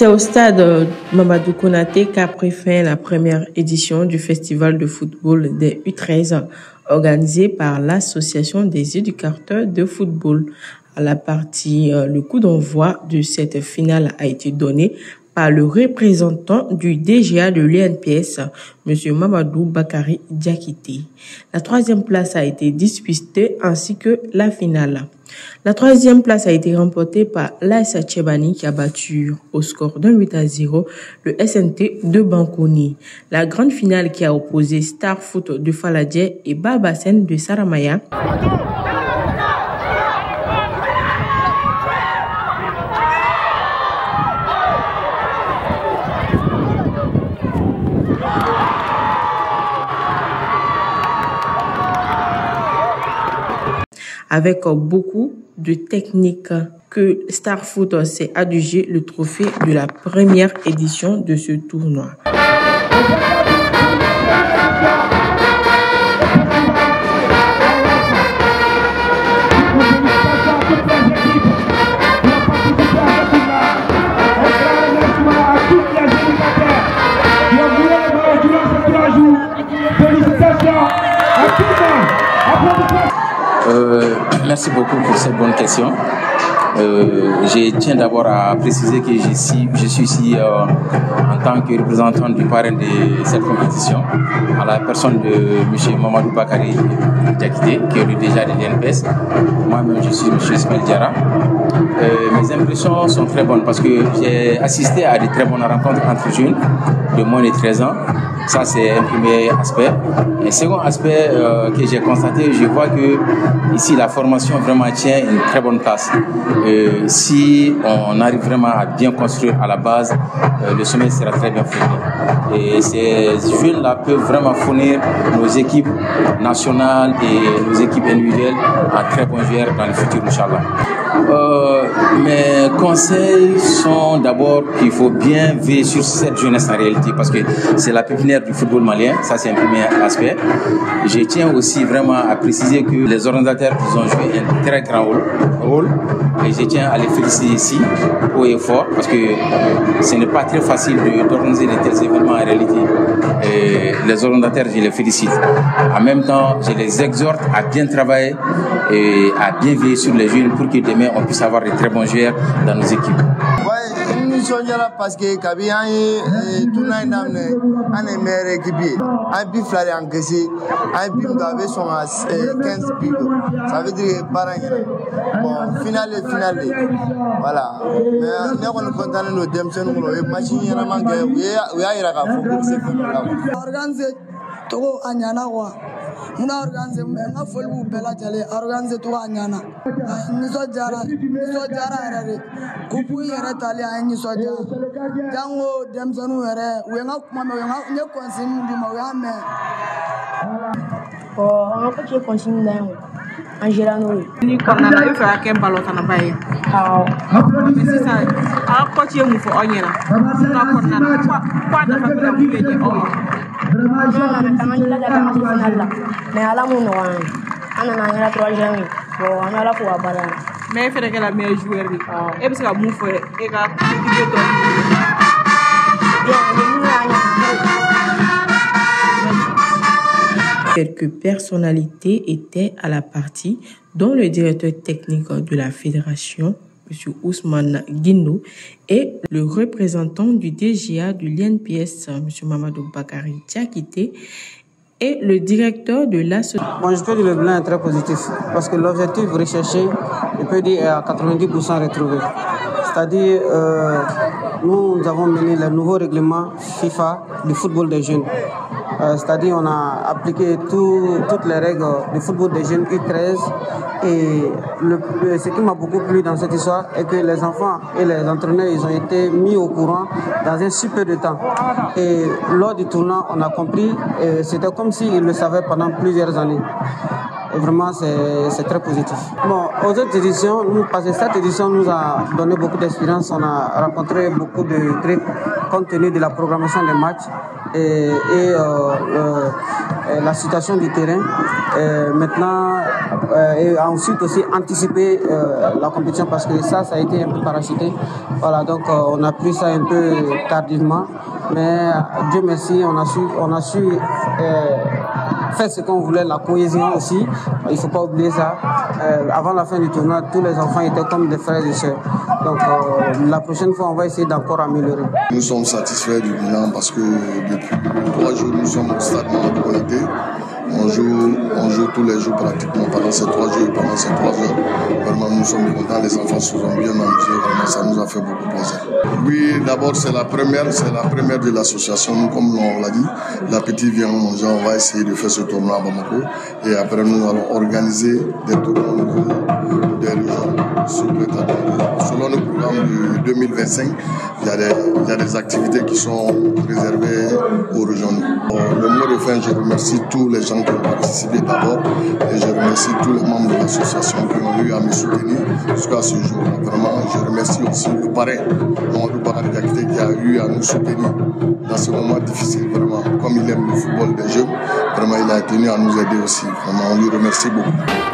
C'est au stade Mamadou Konaté qu'a pris fin la première édition du festival de football des U13 organisé par l'Association des éducateurs de football. À la partie, le coup d'envoi de cette finale a été donné par le représentant du DGA de l'UNPS, M. Mamadou Bakari Diakité. La troisième place a été disputée ainsi que la finale. La troisième place a été remportée par l'AS Tchébani qui a battu au score d'un 8-0 le SNT de Bankoni. La grande finale qui a opposé Star Foot de Faladje et Barbasen de Saramaya. Avec beaucoup de techniques que Star Foot s'est adjugé le trophée de la première édition de ce tournoi. Merci beaucoup pour cette bonne question. Je tiens d'abord à préciser que je suis ici en tant que représentant du parrain de cette compétition, à la personne de M. Mamadou Bakari Diakité, qui est le DGA de l'INPS. Moi-même, je suis M. Ismaël Diarra. Mes impressions sont très bonnes parce que j'ai assisté à de très bonnes rencontres entre jeunes de moins de 13 ans. Ça, c'est un premier aspect. Un second aspect que j'ai constaté, je vois que ici, la formation vraiment tient une très bonne place. Si on arrive vraiment à bien construire à la base, le sommet sera très bien fourni. Et ces jeunes-là peuvent vraiment fournir nos équipes nationales et nos équipes individuelles en très bons joueurs dans le futur, Inch'Allah. Mes conseils sont d'abord qu'il faut bien veiller sur cette jeunesse en réalité parce que c'est la pépinière du football malien, ça c'est un premier aspect. Je tiens aussi vraiment à préciser que les organisateurs ils ont joué un très grand rôle et je tiens à les féliciter ici haut et fort parce que ce n'est pas très facile d'organiser de tels événements en réalité. Et les organisateurs, je les félicite. En même temps, je les exhorte à bien travailler et à bien veiller sur les jeunes pour que demain on puisse avoir de très bons joueurs dans nos équipes. Parce que Kabi tout n'a amené un meilleur équipe. Un but flaré en caissé, un but d'avait son 15 buts. Ça veut dire par an. Bon, finale. Voilà. Mais on est content de nos démissions. Les machines, il y a un manque. Oui, il y a un football, c'est fait. Organiser, Togo, Anyana. Muna organiser nga folbu bela jale organiser to anyana niso jara erere kupu yere tali anyi so jara jango demzanu ere we nga kuma me nga nye consigne du ma ya me nga ko ke consigne na yo angelano ni kana na yo fa ke balota na baye mais c'est ça a ko ti mu fo onyela na ko na kwa da fa da mu beje o mais à la mon on a 3 janvier bon on a la pour avoir mais fait que la meilleure joueur et parce que mon frère et quelques personnalités étaient à la partie, dont le directeur technique de la fédération, M. Ousmane Guindo, et le représentant du DGA de l'INPS, M. Mamadou Bakari Diakité, et le directeur de l'association. Moi, je peux dire que le bilan est très positif parce que l'objectif recherché, je peux dire, est à 90% retrouvé. C'est-à-dire, nous avons mené le nouveau règlement FIFA du football des jeunes. C'est-à-dire, on a appliqué toutes les règles du football des jeunes U13. Et ce qui m'a beaucoup plu dans cette histoire est que les enfants et les entraîneurs, ils ont été mis au courant dans un super de temps. Et lors du tournoi, on a compris, c'était comme s'ils le savaient pendant plusieurs années. Et vraiment, c'est très positif. Bon, aux autres éditions, parce que cette édition nous a donné beaucoup d'expérience, on a rencontré beaucoup de trucs compte tenu de la programmation des matchs et la situation du terrain. Maintenant, et ensuite aussi anticiper la compétition parce que ça a été un peu parachuté. Voilà, donc on a pris ça un peu tardivement, mais Dieu merci, on a su faire ce qu'on voulait, la cohésion aussi. Il ne faut pas oublier ça. Avant la fin du tournoi, tous les enfants étaient comme des frères et sœurs. Donc la prochaine fois, on va essayer d'encore améliorer. Nous sommes satisfaits du bilan parce que depuis 3 jours, nous sommes au stade Mamadou Konaté. On joue tous les jours pratiquement pendant ces 3 jours et pendant ces 3 heures. Vraiment, nous sommes contents, les enfants se sont bien amusés, vraiment, ça nous a fait beaucoup plaisir. Oui, d'abord, c'est la première de l'association. Comme on l'a dit, la petite vient manger, on va essayer de faire ce tournoi à Bamako. Et après, nous allons organiser des tournois au niveau des régions. Selon le programme de 2025, il y a des activités qui sont réservées aux régions. Le mot de fin, je remercie tous les gens qui ont participé d'abord et je remercie tous les membres de l'association qui ont eu à me soutenir jusqu'à ce jour. Vraiment, je remercie aussi le parrain, Mamadou Bakary Diakité, qui a eu à nous soutenir dans ce moment difficile. Vraiment, comme il aime le football des jeunes, vraiment il a tenu à nous aider aussi. Vraiment, on lui remercie beaucoup.